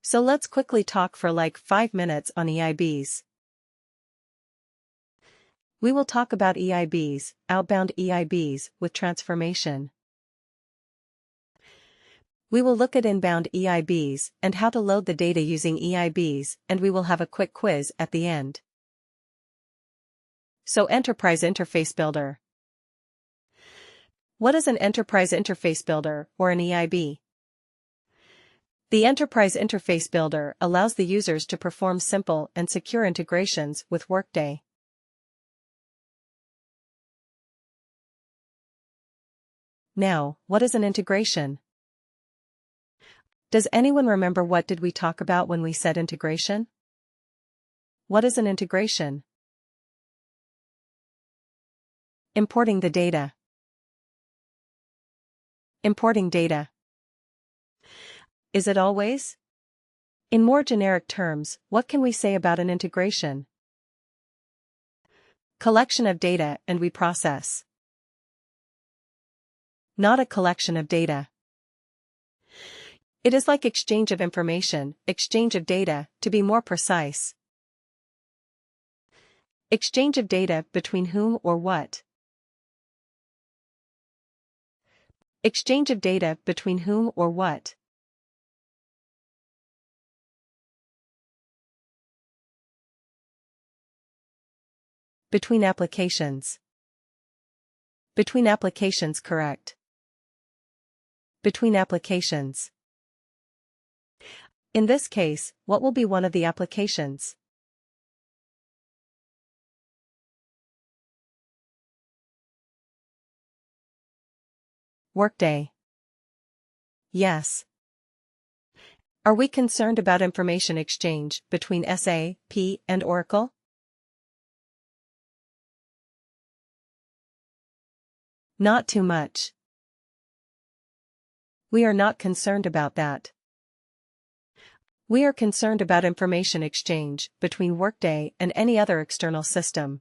So let's quickly talk for like 5 minutes on EIBs. We will talk about EIBs, outbound EIBs, with transformation. We will look at inbound EIBs and how to load the data using EIBs, and we will have a quick quiz at the end. So Enterprise Interface Builder. What is an Enterprise Interface Builder, or an EIB? The Enterprise Interface Builder allows the users to perform simple and secure integrations with Workday. Now, what is an integration? Does anyone remember what did we talk about when we said integration? What is an integration? Importing the data. Importing data. Is it always? In more generic terms, what can we say about an integration? Collection of data and we process. Not a collection of data. It is like exchange of information, exchange of data, to be more precise. Exchange of data between whom or what? Exchange of data between whom or what? Between applications. Between applications, correct. Between applications. In this case, what will be one of the applications? Workday. Yes. Are we concerned about information exchange between SAP and Oracle? Not too much. We are not concerned about that. We are concerned about information exchange between Workday and any other external system.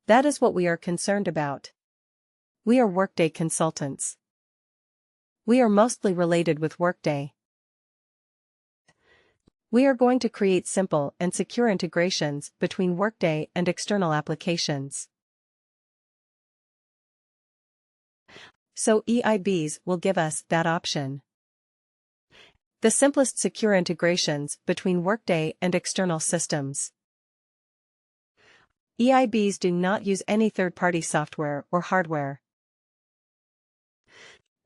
That is what we are concerned about. We are Workday consultants. We are mostly related with Workday. We are going to create simple and secure integrations between Workday and external applications. So EIBs will give us that option. The simplest secure integrations between Workday and external systems. EIBs do not use any third-party software or hardware.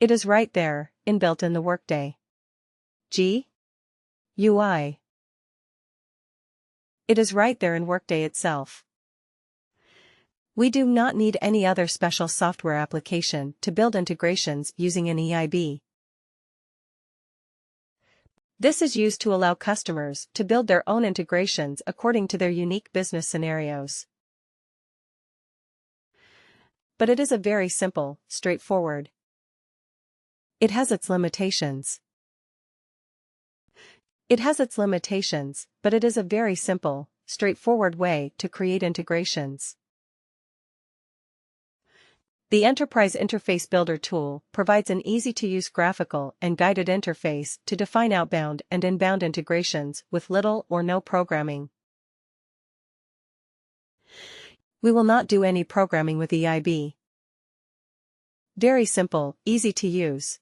It is right there, inbuilt in the Workday UI. It is right there in Workday itself. We do not need any other special software application to build integrations using an EIB. This is used to allow customers to build their own integrations according to their unique business scenarios. But it is a very simple, straightforward. It has its limitations. It has its limitations, but it is a very simple, straightforward way to create integrations. The Enterprise Interface Builder tool provides an easy-to-use graphical and guided interface to define outbound and inbound integrations with little or no programming. We will not do any programming with EIB. Very simple, easy to use.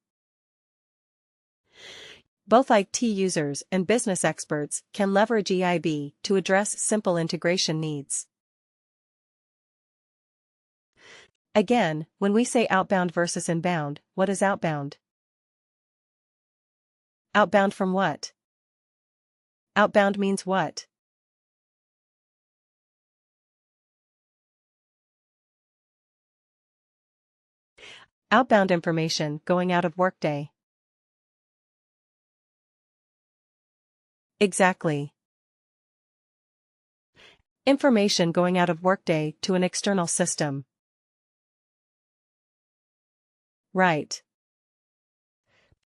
Both IT users and business experts can leverage EIB to address simple integration needs. Again, when we say outbound versus inbound, what is outbound? Outbound from what? Outbound means what? Outbound information going out of Workday. Exactly. Information going out of Workday to an external system. Right.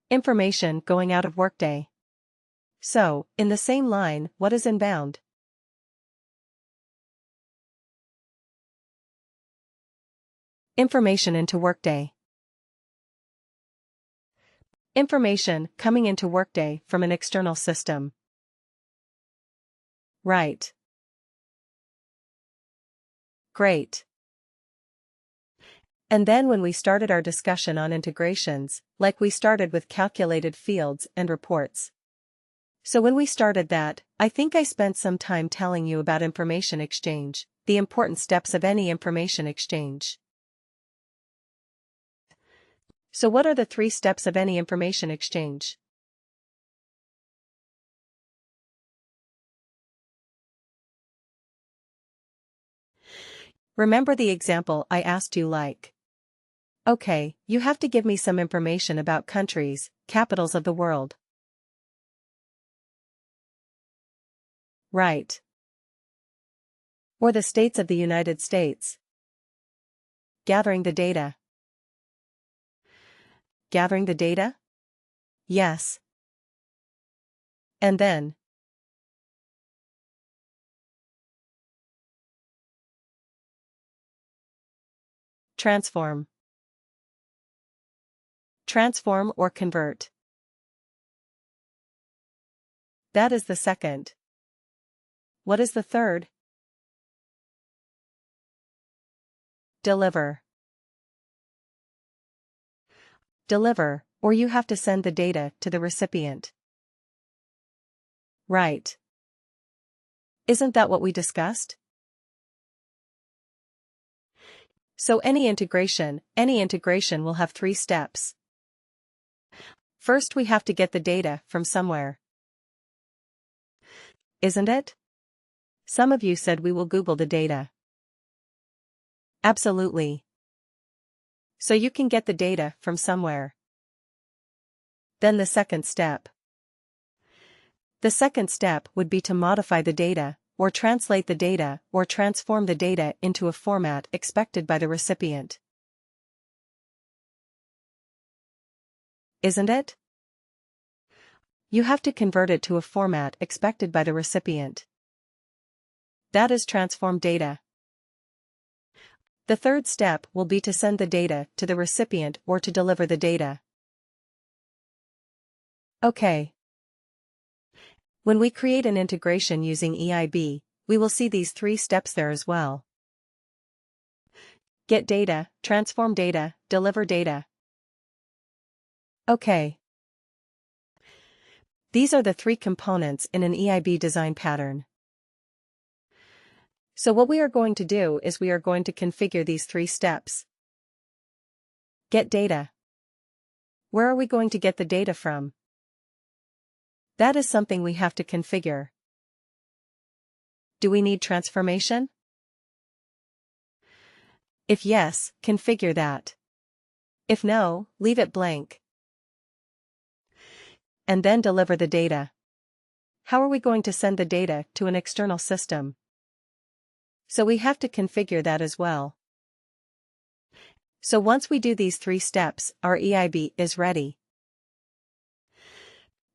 Information going out of Workday. So, in the same line, what is inbound? Information into Workday. Information coming into Workday from an external system. Right. Great. And then when we started our discussion on integrations, like we started with calculated fields and reports. So when we started that, I think I spent some time telling you about information exchange, the important steps of any information exchange. So what are the 3 steps of any information exchange? Remember the example I asked you like. Okay, you have to give me some information about countries, capitals of the world. Right. Or the states of the United States. Gathering the data. Gathering the data? Yes. And then? Transform. Transform or convert. That is the second. What is the third? Deliver. Deliver, or you have to send the data to the recipient. Right. Isn't that what we discussed? So any integration will have 3 steps. First we have to get the data from somewhere. Isn't it? Some of you said we will Google the data. Absolutely. So you can get the data from somewhere. Then the second step. The second step would be to modify the data, or translate the data, or transform the data into a format expected by the recipient. Isn't it? You have to convert it to a format expected by the recipient. That is transform data. The third step will be to send the data to the recipient or to deliver the data. Okay. When we create an integration using EIB, we will see these 3 steps there as well. Get data, transform data, deliver data. Okay. These are the 3 components in an EIB design pattern. So what we are going to do is we are going to configure these 3 steps. Get data. Where are we going to get the data from? That is something we have to configure. Do we need transformation? If yes, configure that. If no, leave it blank. And then deliver the data. How are we going to send the data to an external system? So we have to configure that as well. So once we do these 3 steps, our EIB is ready.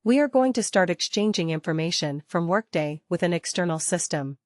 We are going to start exchanging information from Workday with an external system.